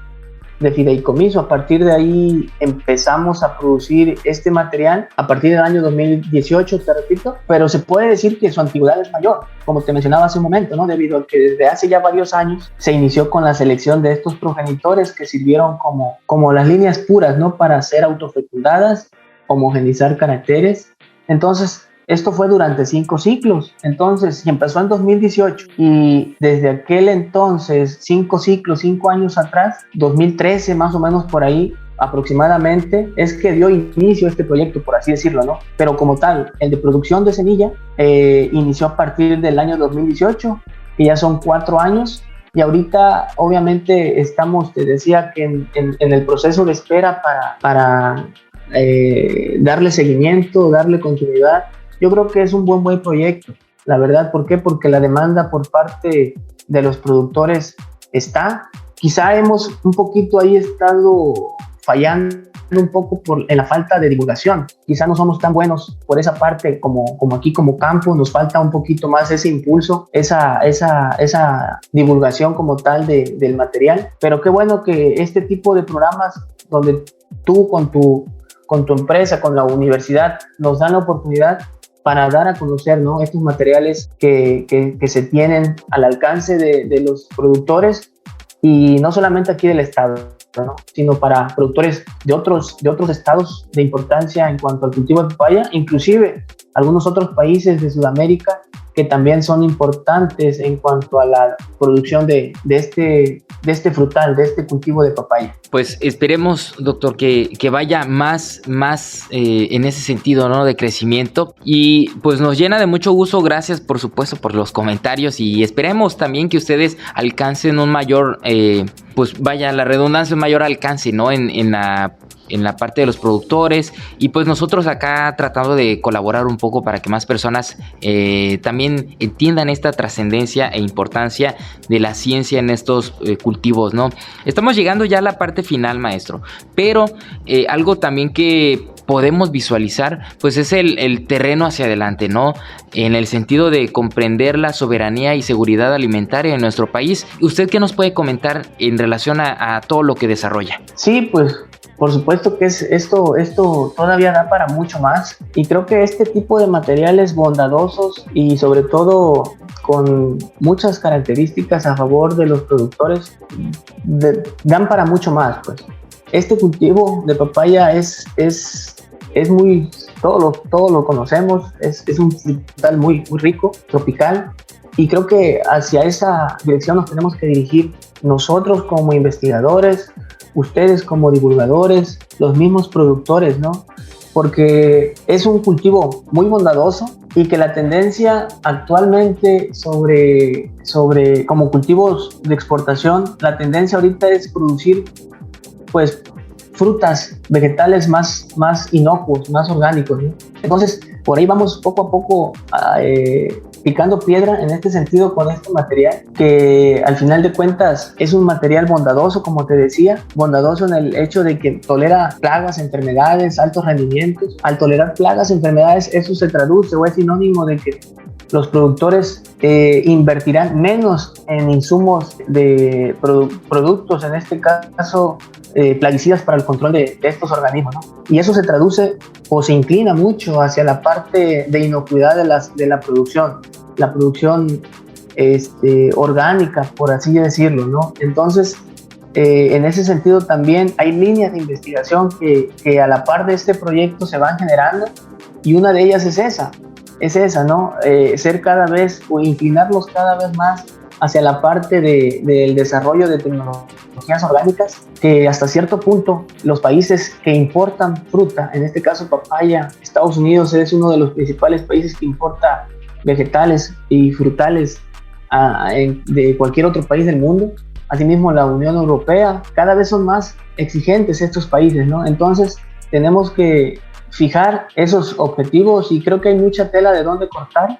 A partir de ahí empezamos a producir este material a partir del año 2018, te repito, pero se puede decir que su antigüedad es mayor, como te mencionaba hace un momento, ¿no? Debido a que desde hace ya varios años se inició con la selección de estos progenitores que sirvieron como las líneas puras, ¿no? Para ser autofecundadas, homogenizar caracteres. Entonces, esto fue durante 5 ciclos, entonces empezó en 2018 y desde aquel entonces, 5 ciclos, 5 años atrás, 2013 más o menos por ahí aproximadamente, es que dio inicio a este proyecto, por así decirlo, ¿no? Pero como tal, el de producción de semilla inició a partir del año 2018, que ya son 4 años, y ahorita obviamente estamos, te decía que en el proceso de espera para darle seguimiento, darle continuidad. Yo creo que es un buen proyecto, la verdad. ¿Por qué? Porque la demanda por parte de los productores está. Quizá hemos un poquito ahí estado fallando un poco en la falta de divulgación. Quizá no somos tan buenos por esa parte como aquí como campo. Nos falta un poquito más ese impulso, esa divulgación como tal del material. Pero qué bueno que este tipo de programas donde tú con tu empresa, con la universidad, nos dan la oportunidad para dar a conocer, ¿no?, estos materiales que se tienen al alcance de los productores, y no solamente aquí del estado, ¿no?, sino para productores de otros estados de importancia en cuanto al cultivo de papaya, inclusive algunos otros países de Sudamérica que también son importantes en cuanto a la producción de este frutal, de este cultivo de papaya. Pues esperemos, doctor, que vaya más en ese sentido, ¿no? De crecimiento, y pues nos llena de mucho gusto. Gracias, por supuesto, por los comentarios, y esperemos también que ustedes alcancen un mayor, pues vaya la redundancia, un mayor alcance, ¿no? En la parte de los productores, y pues nosotros acá tratando de colaborar un poco para que más personas también entiendan esta trascendencia e importancia de la ciencia en estos cultivos, ¿no? Estamos llegando ya a la parte final, maestro, pero algo también que podemos visualizar, pues es el terreno hacia adelante, ¿no? En el sentido de comprender la soberanía y seguridad alimentaria en nuestro país. ¿Usted qué nos puede comentar en relación a todo lo que desarrolla? Sí, pues por supuesto que esto todavía da para mucho más, y creo que este tipo de materiales bondadosos y sobre todo con muchas características a favor de los productores dan para mucho más, pues. Este cultivo de papaya es muy, todos lo conocemos, es un frutal muy rico, tropical, y creo que hacia esa dirección nos tenemos que dirigir nosotros como investigadores, ustedes como divulgadores, los mismos productores, ¿no? Porque es un cultivo muy bondadoso, y que la tendencia actualmente sobre como cultivos de exportación, la tendencia ahorita es producir pues frutas, vegetales más inocuos, más orgánicos, ¿no? Entonces, por ahí vamos poco a poco picando piedra en este sentido con este material, que al final de cuentas es un material bondadoso, como te decía, bondadoso en el hecho de que tolera plagas, enfermedades, altos rendimientos. Al tolerar plagas, enfermedades, eso se traduce o es sinónimo de que los productores invertirán menos en insumos de productos, en este caso plaguicidas para el control de estos organismos, ¿no? Y eso se traduce o se inclina mucho hacia la parte de inocuidad de la producción orgánica, por así decirlo, ¿no? Entonces, en ese sentido también hay líneas de investigación que a la par de este proyecto se van generando, y una de ellas es esa, ¿no? Ser cada vez o inclinarlos cada vez más hacia la parte del desarrollo de tecnologías orgánicas, que hasta cierto punto los países que importan fruta, en este caso papaya, Estados Unidos es uno de los principales países que importa vegetales y frutales de cualquier otro país del mundo. Asimismo, la Unión Europea, cada vez son más exigentes estos países, ¿no? Entonces tenemos que fijar esos objetivos, y creo que hay mucha tela de dónde cortar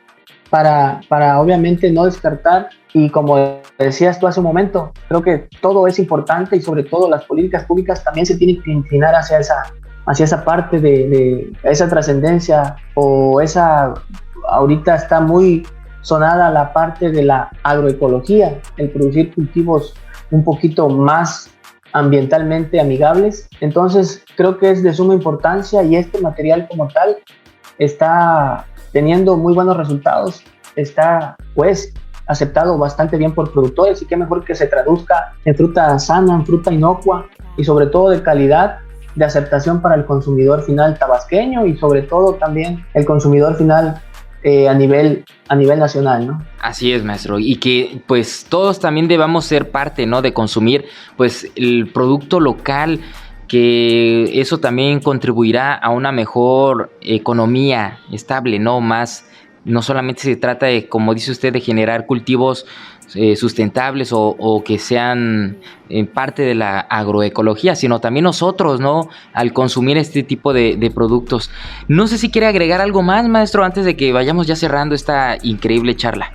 para obviamente no descartar. Y como decías tú hace un momento, creo que todo es importante, y sobre todo las políticas públicas también se tienen que inclinar hacia esa parte de esa trascendencia, o ahorita está muy sonada la parte de la agroecología, el producir cultivos un poquito más ambientalmente amigables. Entonces creo que es de suma importancia, y este material como tal está teniendo muy buenos resultados, está pues aceptado bastante bien por productores, y qué mejor que se traduzca en fruta sana, en fruta inocua, y sobre todo de calidad, de aceptación para el consumidor final tabasqueño, y sobre todo también el consumidor final a nivel nacional, ¿no? Así es, maestro, y que pues todos también debamos ser parte, ¿no? De consumir pues el producto local, que eso también contribuirá a una mejor economía estable, no solamente se trata de, como dice usted, de generar cultivos sustentables o que sean parte de la agroecología, sino también nosotros, ¿no? Al consumir este tipo de productos. No sé si quiere agregar algo más, maestro, antes de que vayamos ya cerrando esta increíble charla.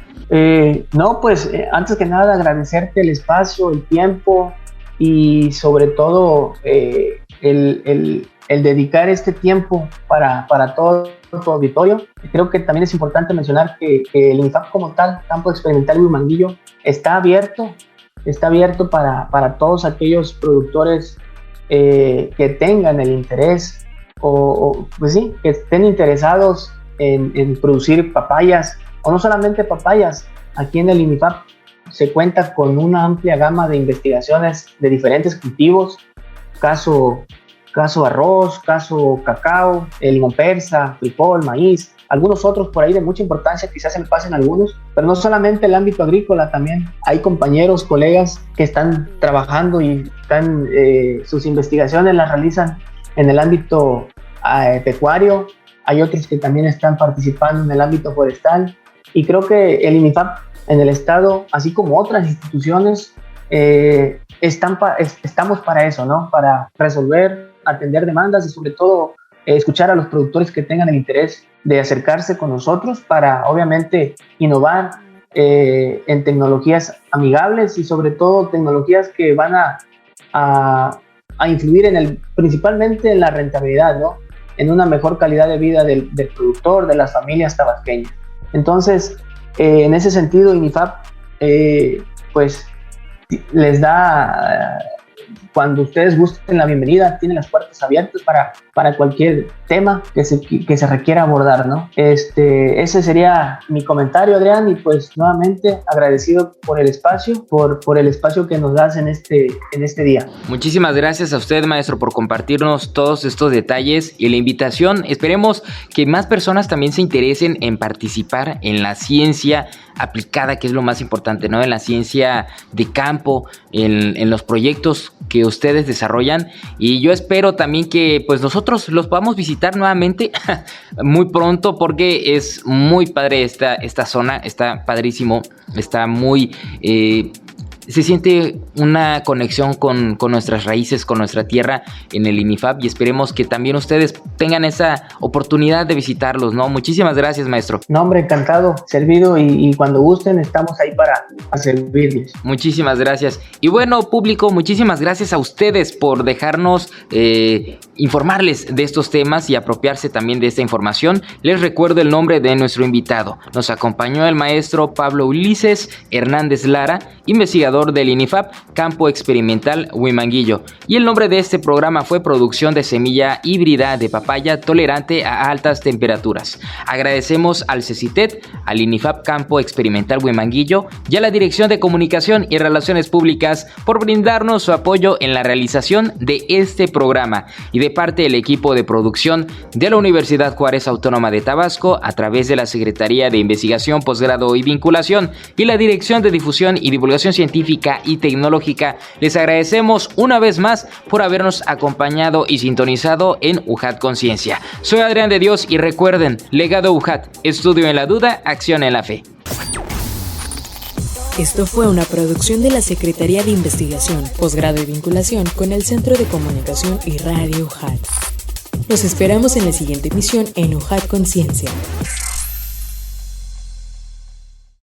No, pues antes que nada agradecerte el espacio, el tiempo, y sobre todo el dedicar este tiempo para todo tu auditorio. Creo que también es importante mencionar que el INIFAP como tal, Campo Experimental Huimanguillo, está abierto para todos aquellos productores que tengan el interés pues sí, que estén interesados en producir papayas, o no solamente papayas. Aquí en el INIFAP se cuenta con una amplia gama de investigaciones de diferentes cultivos, caso caso arroz, caso cacao, limón persa, frijol, maíz, algunos otros por ahí de mucha importancia, quizás se me pasen algunos, pero no solamente el ámbito agrícola, también hay compañeros, colegas que están trabajando y sus investigaciones las realizan en el ámbito pecuario, hay otros que también están participando en el ámbito forestal, y creo que el INIFAP en el estado, así como otras instituciones, estamos para eso, ¿no? Para resolver, atender demandas y sobre todo escuchar a los productores que tengan el interés de acercarse con nosotros para obviamente innovar en tecnologías amigables y sobre todo tecnologías que van a influir principalmente en la rentabilidad, ¿no? En una mejor calidad de vida del productor, de las familias tabasqueñas. Entonces, en ese sentido, INIFAP, pues les da, cuando ustedes gusten, la bienvenida, tiene las puertas abiertas para cualquier tema que se requiera abordar, ¿no? Ese sería mi comentario, Adrián, y pues nuevamente agradecido por el espacio, por el espacio que nos das en este día. Muchísimas gracias a usted, maestro, por compartirnos todos estos detalles y la invitación. Esperemos que más personas también se interesen en participar en la ciencia aplicada, que es lo más importante, ¿no? En la ciencia de campo, en los proyectos que ustedes desarrollan, y yo espero también que pues nosotros los podamos visitar nuevamente muy pronto, porque es muy padre esta zona, está padrísimo, está muy... se siente una conexión con nuestras raíces, con nuestra tierra en el INIFAP, y esperemos que también ustedes tengan esa oportunidad de visitarlos, ¿no? Muchísimas gracias, maestro. No, hombre, encantado, servido, y cuando gusten estamos ahí para servirles. Muchísimas gracias. Y bueno, público, muchísimas gracias a ustedes por dejarnos informarles de estos temas y apropiarse también de esta información. Les recuerdo el nombre de nuestro invitado. Nos acompañó el maestro Pablo Ulises Hernández Lara, investigador del INIFAP Campo Experimental Huimanguillo, y el nombre de este programa fue Producción de Semilla Híbrida de Papaya Tolerante a Altas Temperaturas. Agradecemos al CECITET, al INIFAP Campo Experimental Huimanguillo y a la Dirección de Comunicación y Relaciones Públicas por brindarnos su apoyo en la realización de este programa, y de parte del equipo de producción de la Universidad Juárez Autónoma de Tabasco, a través de la Secretaría de Investigación, Posgrado y Vinculación y la Dirección de Difusión y Divulgación Científica y Tecnológica, les agradecemos una vez más por habernos acompañado y sintonizado en UJAT Conciencia. Soy Adrián de Dios y recuerden, legado UJAT, estudio en la duda, acción en la fe. Esto fue una producción de la Secretaría de Investigación, Posgrado y Vinculación con el Centro de Comunicación y Radio UJAT. Los esperamos en la siguiente emisión en UJAT Conciencia.